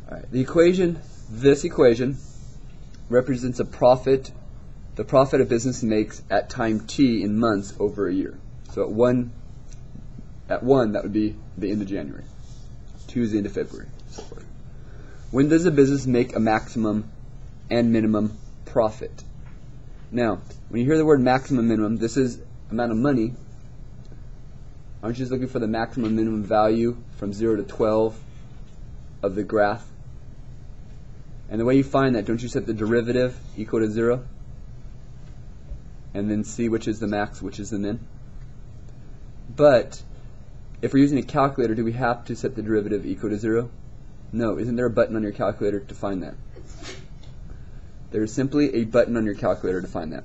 All right, this equation represents the profit a business makes at time t in months over a year. So at one, that would be the end of January. 2 is the end of February. So forth. When does a business make a maximum and minimum profit? Now, when you hear the word maximum minimum, this is amount of money. Aren't you just looking for the maximum minimum value from 0 to 12 of the graph? And the way you find that, don't you set the derivative equal to 0? And then see which is the max, which is the min? But if we're using a calculator, do we have to set the derivative equal to 0? No. Isn't there a button on your calculator to find that? There is simply a button on your calculator to find that.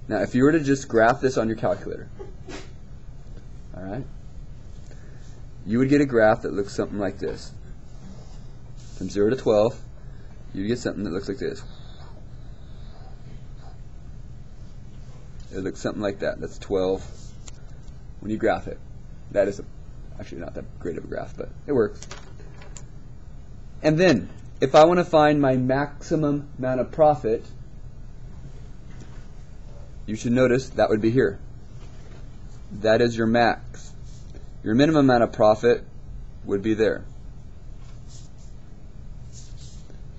Now, if you were to just graph this on your calculator, all right, you would get a graph that looks something like this. From 0 to 12, you get something that looks like this. It looks something like that. That's 12 when you graph it. That is actually not that great of a graph, but it works. And then, if I want to find my maximum amount of profit, you should notice that would be here. That is your max. Your minimum amount of profit would be there.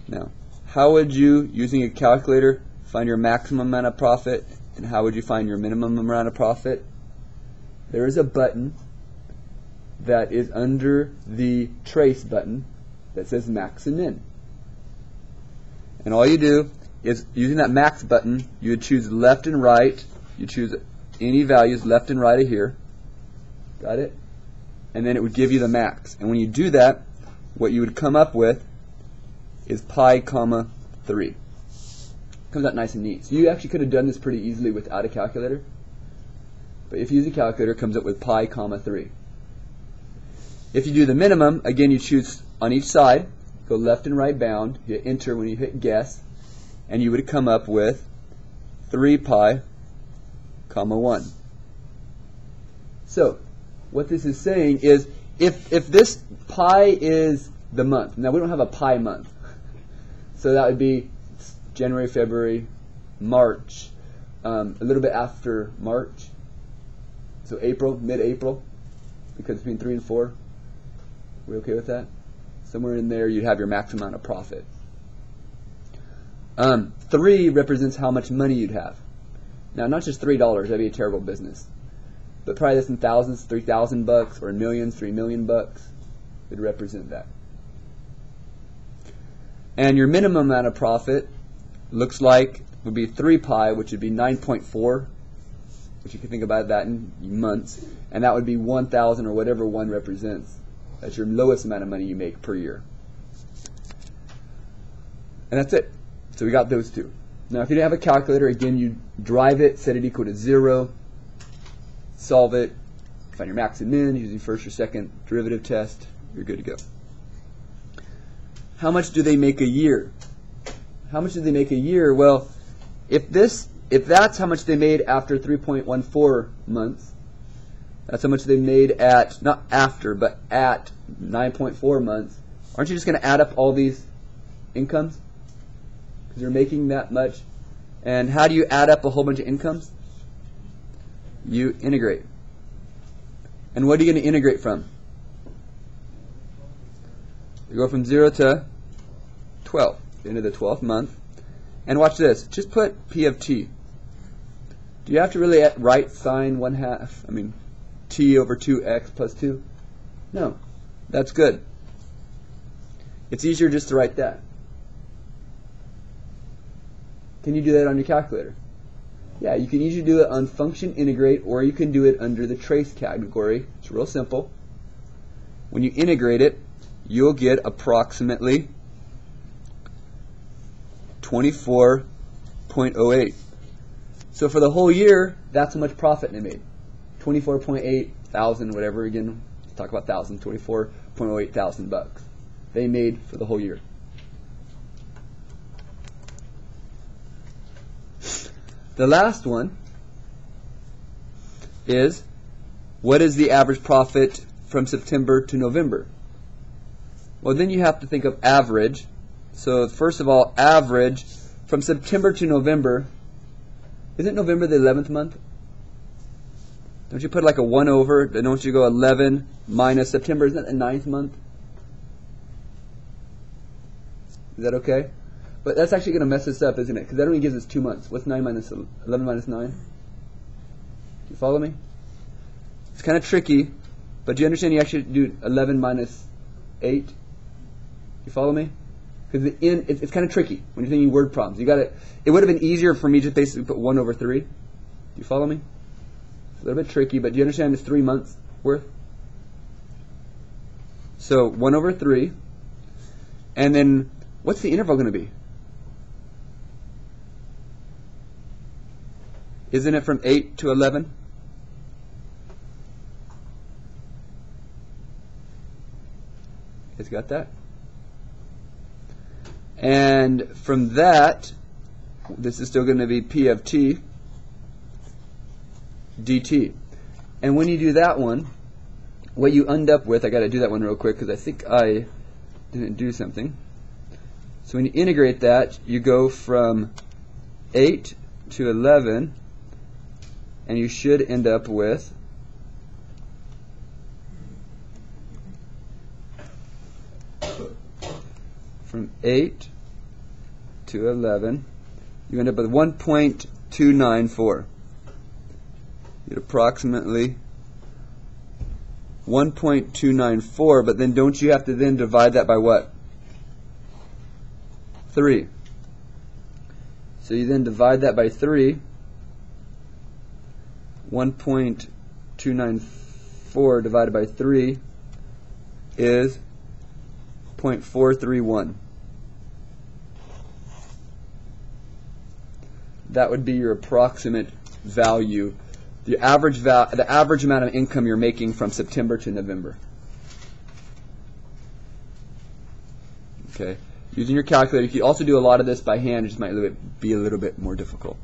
Now, how would you, using a calculator, find your maximum amount of profit, and how would you find your minimum amount of profit? There is a button that is under the trace button that says max and min. And all you do is, using that max button, you would choose left and right. You choose any values left and right of here. Got it? And then it would give you the max. And when you do that, what you would come up with is pi comma 3. Comes out nice and neat. So you actually could have done this pretty easily without a calculator. But if you use a calculator, it comes up with pi comma 3. If you do the minimum, again, you choose on each side, go left and right bound, hit enter when you hit guess, and you would come up with 3 pi comma 1. So what this is saying is, if this pi is the month, now we don't have a pi month, so that would be January, February, March, a little bit after March, so April, mid-April, because between 3 and 4, we okay with that? Somewhere in there you'd have your max amount of profit. 3 represents how much money you'd have. Now, not just $3, that'd be a terrible business, but probably this in thousands, $3,000, or in millions, $3 million would represent that. And your minimum amount of profit looks like would be 3 pi, which would be 9.4, which you can think about that in months, and that would be 1,000 or whatever 1 represents. That's your lowest amount of money you make per year. And that's it. So we got those two. Now if you didn't have a calculator, again, you drive it, set it equal to 0, solve it, find your max and min using first or second derivative test, you're good to go. How much do they make a year? How much do they make a year? Well, if that's how much they made after 3.14 months, that's how much they made at, not after, but at 9.4 months, aren't you just going to add up all these incomes? Because you're making that much. And how do you add up a whole bunch of incomes? You integrate. And what are you going to integrate from? You go from 0 to 12, the end of the 12th month. And watch this. Just put P of t. Do you have to really write sine 1/2? I mean, t over 2x plus 2? No. That's good. It's easier just to write that. Can you do that on your calculator? Yeah, you can usually do it on function integrate, or you can do it under the trace category. It's real simple. When you integrate it, you'll get approximately 24.08. So for the whole year, that's how much profit they made. 24.8 thousand, whatever, again, let's talk about thousand, 24.08 thousand bucks they made for the whole year. The last one is, what is the average profit from September to November? Well, then you have to think of average. So first of all, average from September to November. Isn't November the 11th month? Don't you put like a 1 over, then don't you go 11 minus September? Isn't that the 9th month? Is that okay? But that's actually going to mess us up, isn't it? Because that only gives us 2 months. What's 9 minus 11 minus 9? Do you follow me? It's kind of tricky, but do you understand you actually do 11 minus 8? You follow me? Because it's kind of tricky when you're thinking word problems. You got to. It would have been easier for me to basically put 1 over 3. Do you follow me? It's a little bit tricky, but do you understand it's 3 months worth? So 1 over 3, and then what's the interval going to be? Isn't it from 8 to 11? It's got that. And from that, this is still going to be P of t dt. And when you do that one, what you end up with, I got to do that one real quick because I think I didn't do something. So when you integrate that, you go from 8 to 11, and you should end up with from 8 to 11, you end up with 1.294. You get approximately 1.294, but then don't you have to then divide that by what? 3. So you then divide that by 3. 1.294 divided by 3 is 0.431. That would be your approximate value, the average amount of income you're making from September to November. Okay. Using your calculator, you can also do a lot of this by hand. It just might be a little bit more difficult.